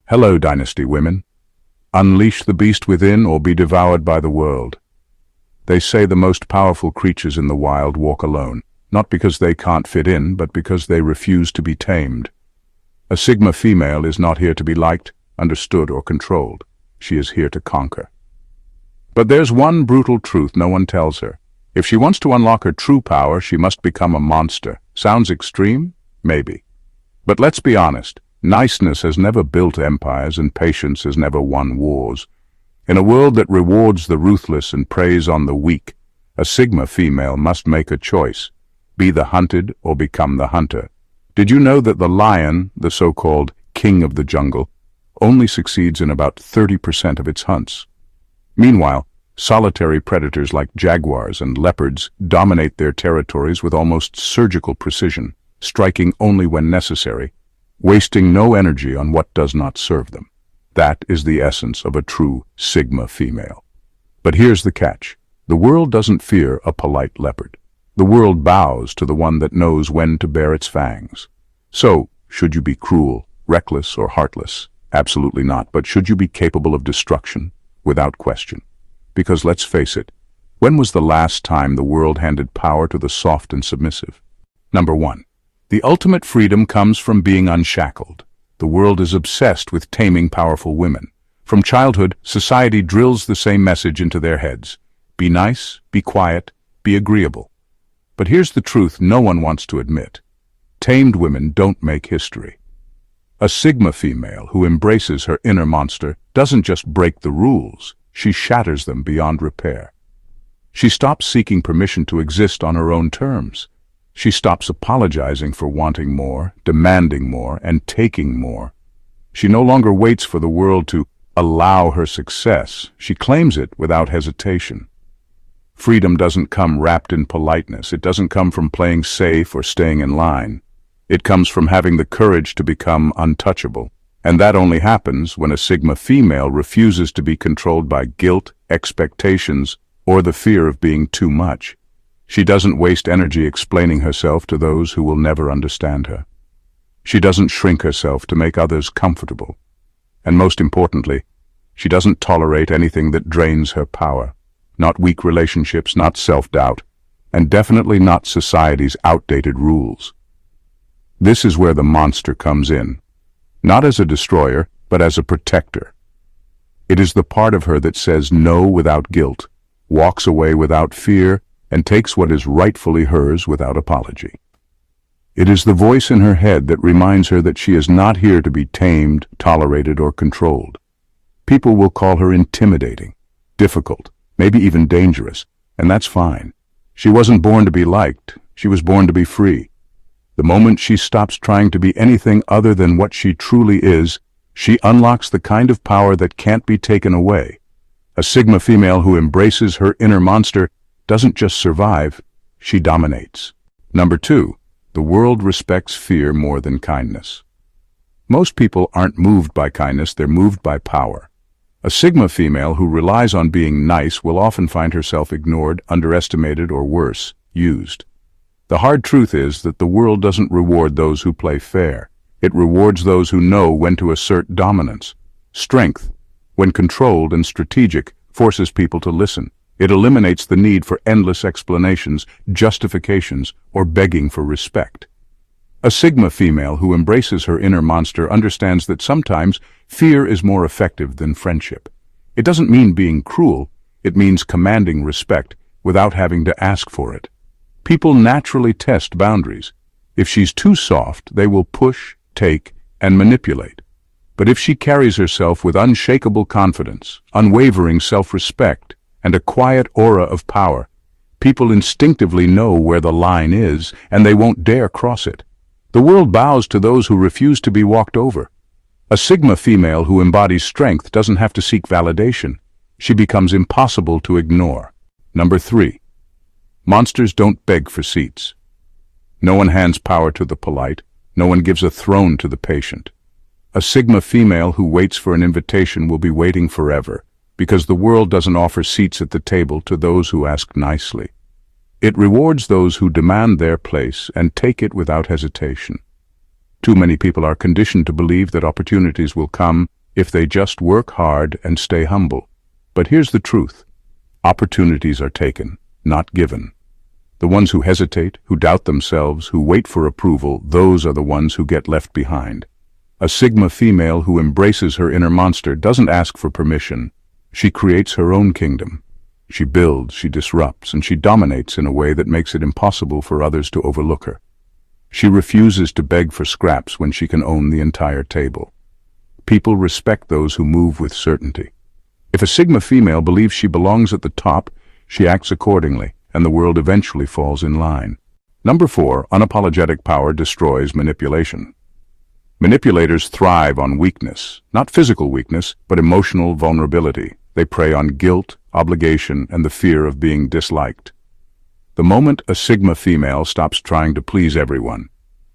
Hello, Dynasty women. Unleash the beast within or be devoured by the world. They say the most powerful creatures in the wild walk alone, not because they can't fit in, but because they refuse to be tamed. A Sigma female is not here to be liked, understood, or controlled. She is here to conquer. But there's one brutal truth no one tells her. If she wants to unlock her true power, she must become a monster. Sounds extreme? Maybe. But let's be honest. Niceness has never built empires, and patience has never won wars. In a world that rewards the ruthless and preys on the weak, a Sigma female must make a choice. Be the hunted or become the hunter. Did you know that the lion, the so-called king of the jungle, only succeeds in about 30% of its hunts? Meanwhile, solitary predators like jaguars and leopards dominate their territories with almost surgical precision, striking only when necessary, wasting no energy on what does not serve them. That is the essence of a true Sigma female. But here's the catch. The world doesn't fear a polite leopard. The world bows to the one that knows when to bare its fangs. So, should you be cruel, reckless, or heartless? Absolutely not. But should you be capable of destruction? Without question. Because let's face it, when was the last time the world handed power to the soft and submissive? Number 1. The ultimate freedom comes from being unshackled. The world is obsessed with taming powerful women. From childhood, society drills the same message into their heads. Be nice, be quiet, be agreeable. But here's the truth no one wants to admit. Tamed women don't make history. A Sigma female who embraces her inner monster doesn't just break the rules, she shatters them beyond repair. She stops seeking permission to exist on her own terms. She stops apologizing for wanting more, demanding more, and taking more. She no longer waits for the world to allow her success. She claims it without hesitation. Freedom doesn't come wrapped in politeness. It doesn't come from playing safe or staying in line. It comes from having the courage to become untouchable. And that only happens when a Sigma female refuses to be controlled by guilt, expectations, or the fear of being too much. She doesn't waste energy explaining herself to those who will never understand her. She doesn't shrink herself to make others comfortable. And most importantly, she doesn't tolerate anything that drains her power. Not weak relationships, not self-doubt, and definitely not society's outdated rules. This is where the monster comes in. Not as a destroyer, but as a protector. It is the part of her that says no without guilt, walks away without fear, and takes what is rightfully hers without apology. It is the voice in her head that reminds her that she is not here to be tamed, tolerated, or controlled. People will call her intimidating, difficult, maybe even dangerous, and that's fine. She wasn't born to be liked, she was born to be free. The moment she stops trying to be anything other than what she truly is, she unlocks the kind of power that can't be taken away. A Sigma female who embraces her inner monster doesn't just survive, she dominates. Number 2, the world respects fear more than kindness. Most people aren't moved by kindness, they're moved by power. A Sigma female who relies on being nice will often find herself ignored, underestimated, or worse, used. The hard truth is that the world doesn't reward those who play fair. It rewards those who know when to assert dominance. Strength, when controlled and strategic, forces people to listen. It eliminates the need for endless explanations, justifications, or begging for respect. A Sigma female who embraces her inner monster understands that sometimes fear is more effective than friendship. It doesn't mean being cruel, it means commanding respect without having to ask for it. People naturally test boundaries. If she's too soft, they will push, take, and manipulate. But if she carries herself with unshakable confidence, unwavering self-respect, and a quiet aura of power, people instinctively know where the line is, and they won't dare cross it. The world bows to those who refuse to be walked over. A Sigma female who embodies strength doesn't have to seek validation. She becomes impossible to ignore. Number 3. Monsters don't beg for seats. No one hands power to the polite. No one gives a throne to the patient. A Sigma female who waits for an invitation will be waiting forever, because the world doesn't offer seats at the table to those who ask nicely. It rewards those who demand their place and take it without hesitation. Too many people are conditioned to believe that opportunities will come if they just work hard and stay humble. But here's the truth. Opportunities are taken, not given. The ones who hesitate, who doubt themselves, who wait for approval, those are the ones who get left behind. A Sigma female who embraces her inner monster doesn't ask for permission. She creates her own kingdom. She builds, she disrupts, and she dominates in a way that makes it impossible for others to overlook her. She refuses to beg for scraps when she can own the entire table. People respect those who move with certainty. If a Sigma female believes she belongs at the top, she acts accordingly, and the world eventually falls in line. Number 4, unapologetic power destroys manipulation. Manipulators thrive on weakness, not physical weakness, but emotional vulnerability. They prey on guilt, obligation, and the fear of being disliked. The moment a Sigma female stops trying to please everyone,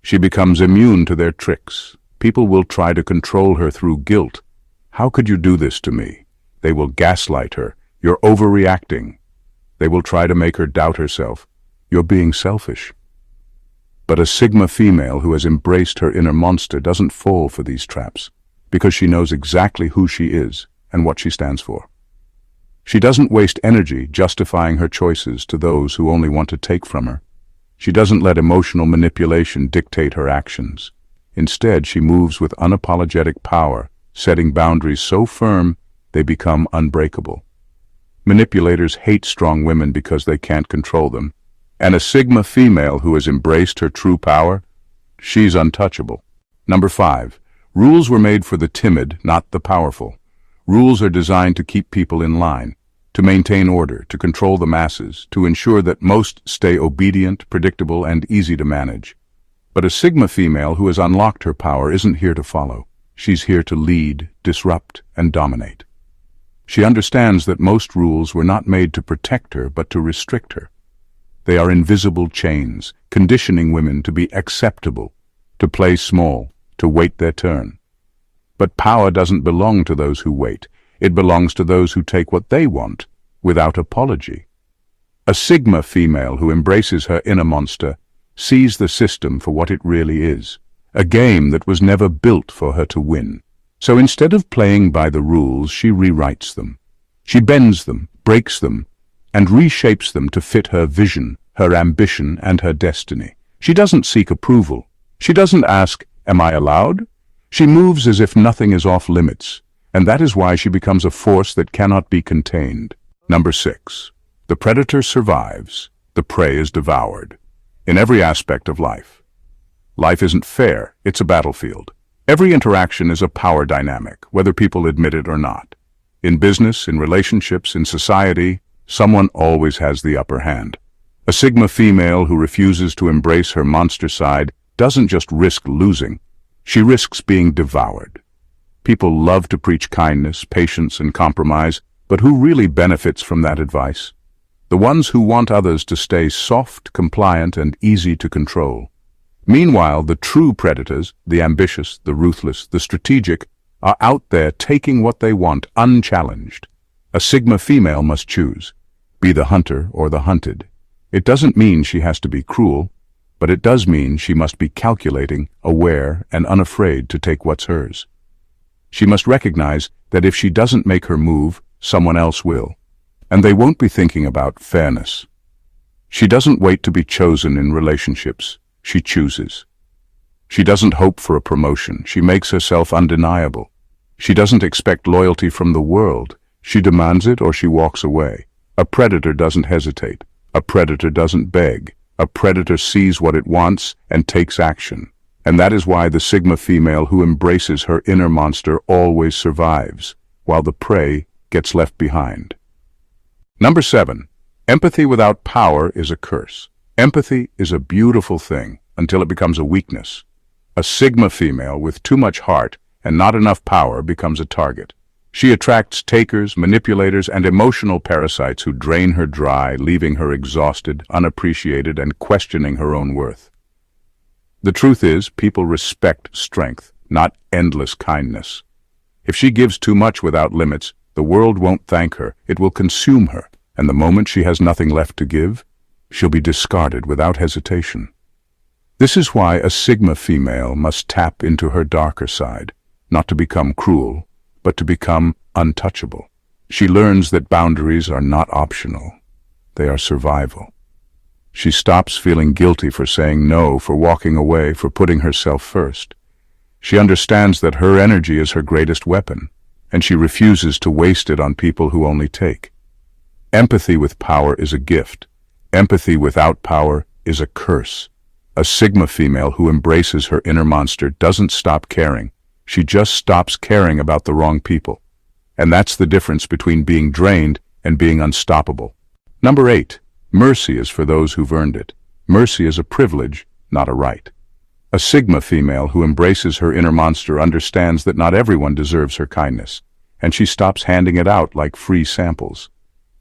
she becomes immune to their tricks. People will try to control her through guilt. How could you do this to me? They will gaslight her. You're overreacting. They will try to make her doubt herself. You're being selfish. But a Sigma female who has embraced her inner monster doesn't fall for these traps, because she knows exactly who she is and what she stands for. She doesn't waste energy justifying her choices to those who only want to take from her. She doesn't let emotional manipulation dictate her actions. Instead, she moves with unapologetic power, setting boundaries so firm they become unbreakable. Manipulators hate strong women because they can't control them. And a Sigma female who has embraced her true power, she's untouchable. Number 5, rules were made for the timid, not the powerful. Rules are designed to keep people in line, to maintain order, to control the masses, to ensure that most stay obedient, predictable, and easy to manage. But a Sigma female who has unlocked her power isn't here to follow. She's here to lead, disrupt, and dominate. She understands that most rules were not made to protect her, but to restrict her. They are invisible chains, conditioning women to be acceptable, to play small, to wait their turn. But power doesn't belong to those who wait. It belongs to those who take what they want, without apology. A Sigma female who embraces her inner monster sees the system for what it really is, a game that was never built for her to win. So instead of playing by the rules, she rewrites them. She bends them, breaks them, and reshapes them to fit her vision, her ambition, and her destiny. She doesn't seek approval. She doesn't ask, "Am I allowed?" She moves as if nothing is off limits, and that is why she becomes a force that cannot be contained. Number 6. The predator survives. The prey is devoured. In every aspect of life. Life isn't fair, it's a battlefield. Every interaction is a power dynamic, whether people admit it or not. In business, in relationships, in society, someone always has the upper hand. A Sigma female who refuses to embrace her monster side doesn't just risk losing, she risks being devoured. People love to preach kindness, patience, and compromise, but who really benefits from that advice? The ones who want others to stay soft, compliant, and easy to control. Meanwhile, the true predators, the ambitious, the ruthless, the strategic, are out there taking what they want unchallenged. A Sigma female must choose. Be the hunter or the hunted. It doesn't mean she has to be cruel, but it does mean she must be calculating, aware, and unafraid to take what's hers. She must recognize that if she doesn't make her move, someone else will. And they won't be thinking about fairness. She doesn't wait to be chosen in relationships. She chooses. She doesn't hope for a promotion. She makes herself undeniable. She doesn't expect loyalty from the world. She demands it or she walks away. A predator doesn't hesitate. A predator doesn't beg. A predator sees what it wants and takes action. And that is why the Sigma female who embraces her inner monster always survives, while the prey gets left behind. Number 7. Empathy without power is a curse. Empathy is a beautiful thing until it becomes a weakness. A Sigma female with too much heart and not enough power becomes a target. She attracts takers, manipulators, and emotional parasites who drain her dry, leaving her exhausted, unappreciated, and questioning her own worth. The truth is, people respect strength, not endless kindness. If she gives too much without limits, the world won't thank her, it will consume her, and the moment she has nothing left to give, she'll be discarded without hesitation. This is why a Sigma female must tap into her darker side, not to become cruel, but to become untouchable. She learns that boundaries are not optional. They are survival. She stops feeling guilty for saying no, for walking away, for putting herself first. She understands that her energy is her greatest weapon, and she refuses to waste it on people who only take. Empathy with power is a gift. Empathy without power is a curse. A Sigma female who embraces her inner monster doesn't stop caring. She just stops caring about the wrong people. And that's the difference between being drained and being unstoppable. Number 8. Mercy is for those who've earned it. Mercy is a privilege, not a right. A Sigma female who embraces her inner monster understands that not everyone deserves her kindness, and she stops handing it out like free samples.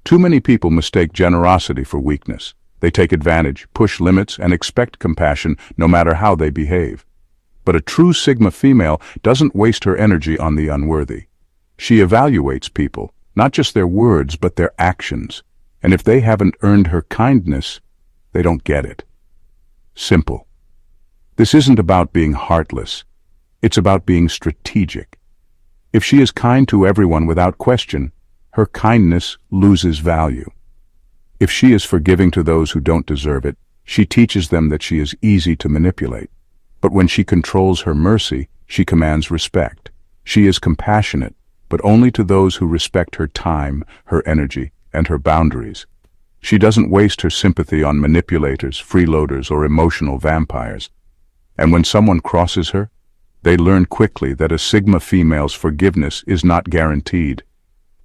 Too many people mistake generosity for weakness. They take advantage, push limits, and expect compassion no matter how they behave. But a true Sigma female doesn't waste her energy on the unworthy. She evaluates people, not just their words, but their actions. And if they haven't earned her kindness, they don't get it. Simple. This isn't about being heartless. It's about being strategic. If she is kind to everyone without question, her kindness loses value. If she is forgiving to those who don't deserve it, she teaches them that she is easy to manipulate. But when she controls her mercy, she commands respect. She is compassionate, but only to those who respect her time, her energy, and her boundaries. She doesn't waste her sympathy on manipulators, freeloaders, or emotional vampires. And when someone crosses her, they learn quickly that a Sigma female's forgiveness is not guaranteed.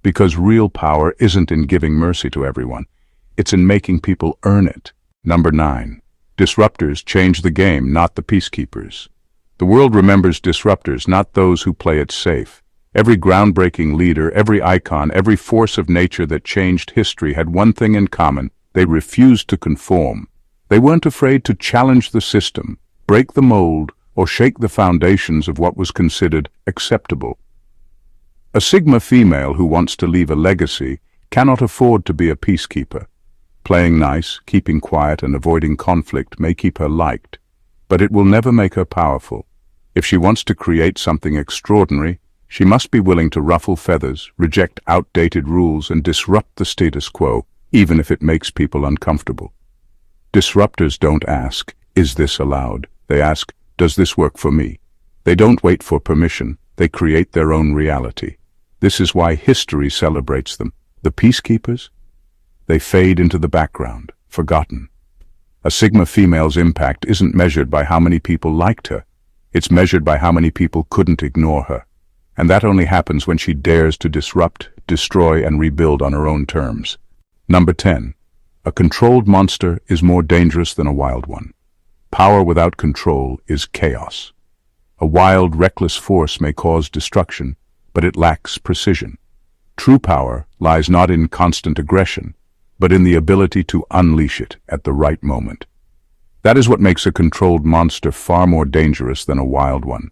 Because real power isn't in giving mercy to everyone. It's in making people earn it. Number 9. Disruptors change the game, not the peacekeepers. The world remembers disruptors, not those who play it safe. Every groundbreaking leader, every icon, every force of nature that changed history had one thing in common: they refused to conform. They weren't afraid to challenge the system, break the mold, or shake the foundations of what was considered acceptable. A Sigma female who wants to leave a legacy cannot afford to be a peacekeeper. Playing nice, keeping quiet, and avoiding conflict may keep her liked, but it will never make her powerful. If she wants to create something extraordinary, she must be willing to ruffle feathers, reject outdated rules, and disrupt the status quo, even if it makes people uncomfortable. Disruptors don't ask, "Is this allowed?" They ask, "Does this work for me?" They don't wait for permission. They create their own reality. This is why history celebrates them. The peacekeepers? They fade into the background, forgotten. A Sigma female's impact isn't measured by how many people liked her. It's measured by how many people couldn't ignore her. And that only happens when she dares to disrupt, destroy, and rebuild on her own terms. Number 10. A controlled monster is more dangerous than a wild one. Power without control is chaos. A wild, reckless force may cause destruction, but it lacks precision. True power lies not in constant aggression, but in the ability to unleash it at the right moment. That is what makes a controlled monster far more dangerous than a wild one.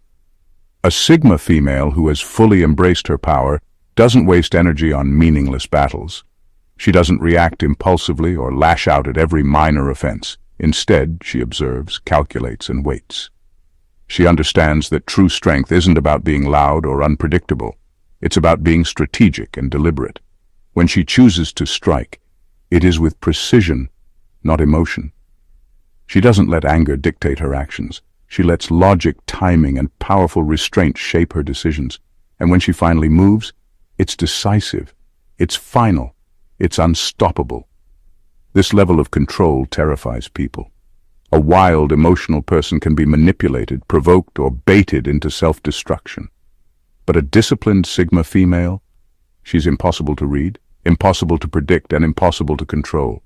A Sigma female who has fully embraced her power doesn't waste energy on meaningless battles. She doesn't react impulsively or lash out at every minor offense. Instead, she observes, calculates, and waits. She understands that true strength isn't about being loud or unpredictable. It's about being strategic and deliberate. When she chooses to strike, it is with precision, not emotion. She doesn't let anger dictate her actions. She lets logic, timing, and powerful restraint shape her decisions. And when she finally moves, it's decisive, it's final, it's unstoppable. This level of control terrifies people. A wild, emotional person can be manipulated, provoked, or baited into self-destruction. But a disciplined Sigma female, she's impossible to read, impossible to predict, and impossible to control.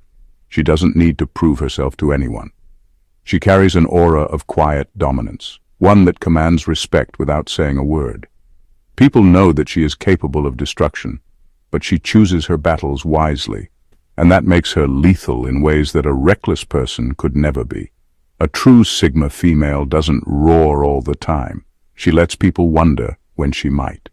She doesn't need to prove herself to anyone. She carries an aura of quiet dominance, one that commands respect without saying a word. People know that she is capable of destruction, but she chooses her battles wisely, and that makes her lethal in ways that a reckless person could never be. A true Sigma female doesn't roar all the time. She lets people wonder when she might.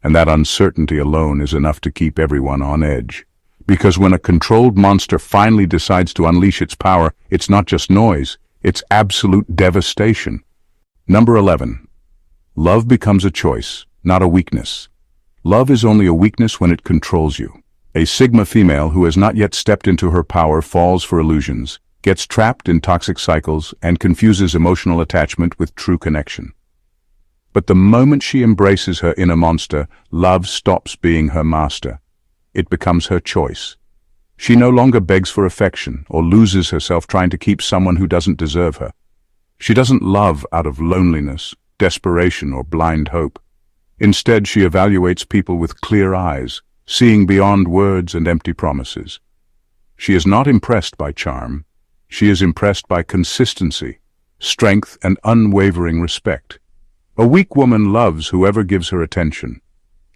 And that uncertainty alone is enough to keep everyone on edge. Because when a controlled monster finally decides to unleash its power, it's not just noise, it's absolute devastation. Number 11. Love becomes a choice, not a weakness. Love is only a weakness when it controls you. A Sigma female who has not yet stepped into her power falls for illusions, gets trapped in toxic cycles, and confuses emotional attachment with true connection. But the moment she embraces her inner monster, love stops being her master. It becomes her choice. She no longer begs for affection or loses herself trying to keep someone who doesn't deserve her. She doesn't love out of loneliness, desperation, or blind hope. Instead, she evaluates people with clear eyes, seeing beyond words and empty promises. She is not impressed by charm. She is impressed by consistency, strength, and unwavering respect. A weak woman loves whoever gives her attention.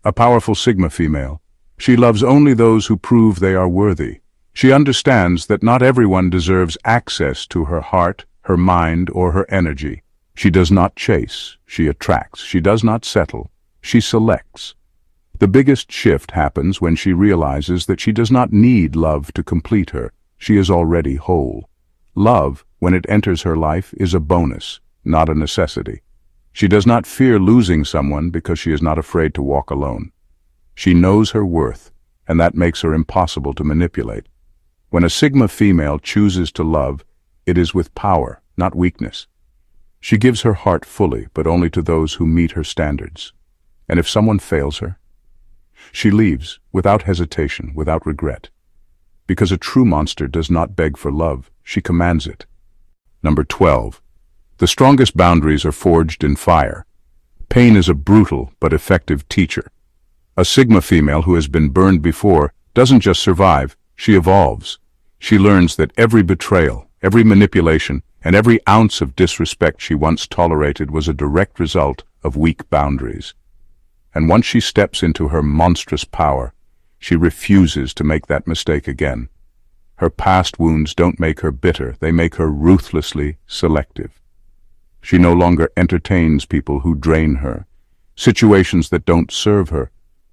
A powerful Sigma female, she loves only those who prove they are worthy. She understands that not everyone deserves access to her heart, her mind, or her energy. She does not chase, she attracts. She does not settle, she selects. The biggest shift happens when she realizes that she does not need love to complete her. She is already whole. Love, when it enters her life, is a bonus, not a necessity. She does not fear losing someone because she is not afraid to walk alone. She knows her worth, and that makes her impossible to manipulate. When a Sigma female chooses to love, it is with power, not weakness. She gives her heart fully, but only to those who meet her standards. And if someone fails her, she leaves, without hesitation, without regret. Because a true monster does not beg for love, she commands it. Number 12. The strongest boundaries are forged in fire. Pain is a brutal but effective teacher. A Sigma female who has been burned before doesn't just survive, she evolves. She learns that every betrayal, every manipulation, and every ounce of disrespect she once tolerated was a direct result of weak boundaries. And once she steps into her monstrous power, she refuses to make that mistake again. Her past wounds don't make her bitter, they make her ruthlessly selective. She no longer entertains people who drain her, situations that don't serve her,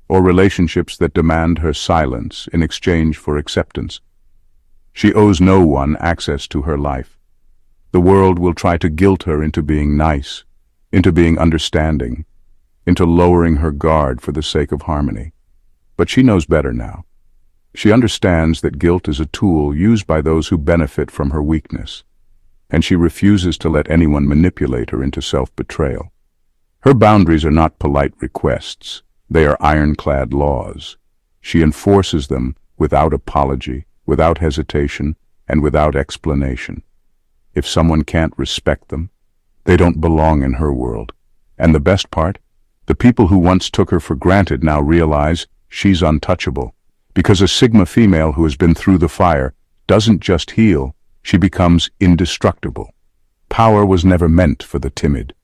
or relationships that demand her silence in exchange for acceptance. She owes no one access to her life. The world will try to guilt her into being nice, into being understanding, into lowering her guard for the sake of harmony. But she knows better now. She understands that guilt is a tool used by those who benefit from her weakness, and she refuses to let anyone manipulate her into self-betrayal. Her boundaries are not polite requests. They are ironclad laws. She enforces them without apology, without hesitation, and without explanation. If someone can't respect them, they don't belong in her world. And the best part? The people who once took her for granted now realize she's untouchable. Because a Sigma female who has been through the fire doesn't just heal, she becomes indestructible. Power was never meant for the timid.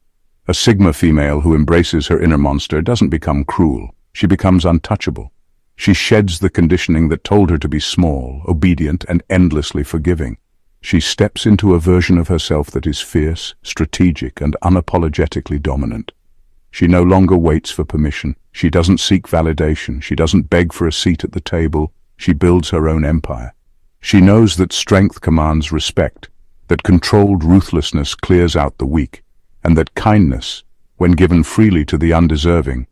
A Sigma female who embraces her inner monster doesn't become cruel. She becomes untouchable. She sheds the conditioning that told her to be small, obedient, and endlessly forgiving. She steps into a version of herself that is fierce, strategic, and unapologetically dominant. She no longer waits for permission. She doesn't seek validation. She doesn't beg for a seat at the table. She builds her own empire. She knows that strength commands respect, that controlled ruthlessness clears out the weak, and that kindness, when given freely to the undeserving,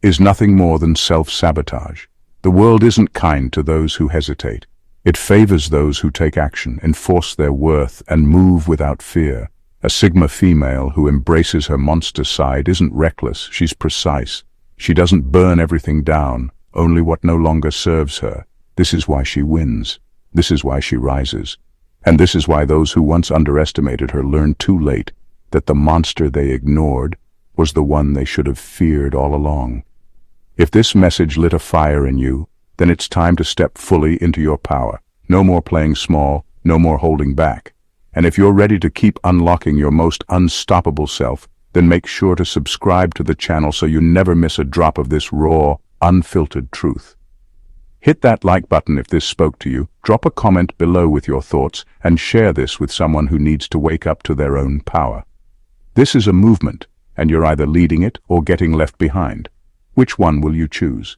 is nothing more than self-sabotage. The world isn't kind to those who hesitate. It favors those who take action, enforce their worth, and move without fear. A Sigma female who embraces her monster side isn't reckless, she's precise. She doesn't burn everything down, only what no longer serves her. This is why she wins. This is why she rises. And this is why those who once underestimated her learned too late that the monster they ignored was the one they should have feared all along. If this message lit a fire in you, then it's time to step fully into your power. No more playing small, no more holding back. And if you're ready to keep unlocking your most unstoppable self, then make sure to subscribe to the channel so you never miss a drop of this raw, unfiltered truth. Hit that like button if this spoke to you, drop a comment below with your thoughts, and share this with someone who needs to wake up to their own power. This is a movement, and you're either leading it or getting left behind. Which one will you choose?